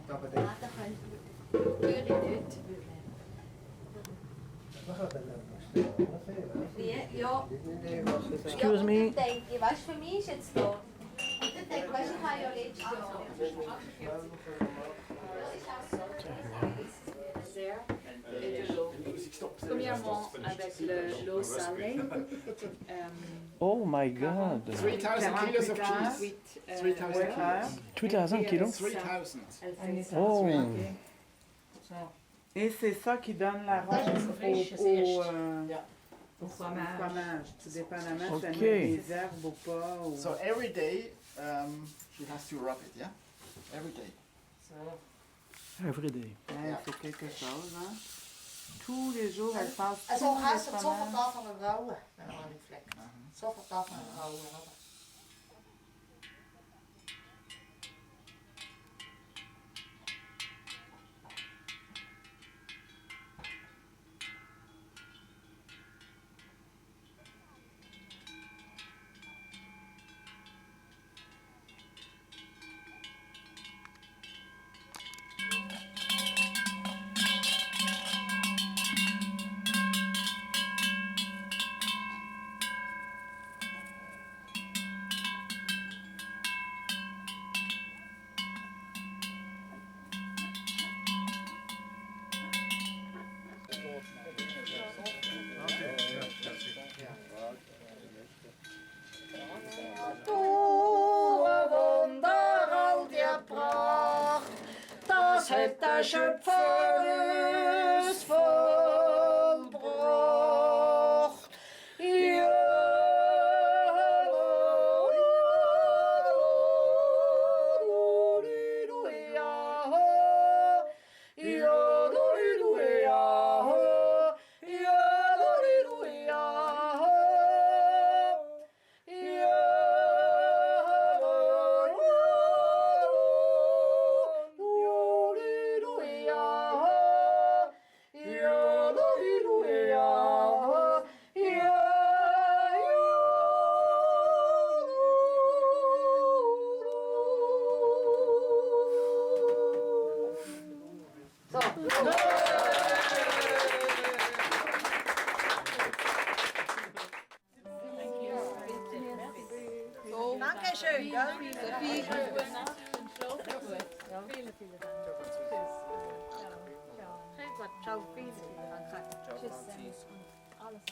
Aber dann... Würde ich nicht. Man kann dann noch stellen. Wie? Ja. Excuse me. Ich denke, weißt du, für mich ist jetzt da. Und dann denke ich, weißt du, ich habe ja letztes Jahr. Premièrement avec l'eau salée. Oh my God. 3,000 kilos of cheese. 3,000 3,000 kilos. 3,000. Oh. Et c'est ça qui donne la au fromage, tout dépendamment si elle met des herbes ou pas. Ou... So every day she has to rub it, yeah? Every day. Every day. Ouais, c'est quelque chose, hein? Tous les jours, elle passe tout Also le heißt es sofort fromage. davon rauwen, wenn man nicht fleckt. Sofort davon rauwen, oder? Du Wunder all dir Pracht, das hat der Schöpfer uns vollbracht. Dankeschön, gell? Sophie. Gute Nacht und schlafen gut. Ja. Vielen Dank. Ciao, vielen Dank. Tschüss. Alles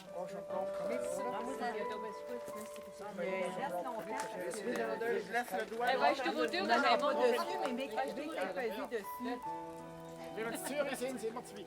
Je laisse le doigt. weißt du, wo du Non, daheim pas bist? dessus, mais mes cubiques est pesé dessus. Wenn wir in Zürich sind, sind wir zu weit.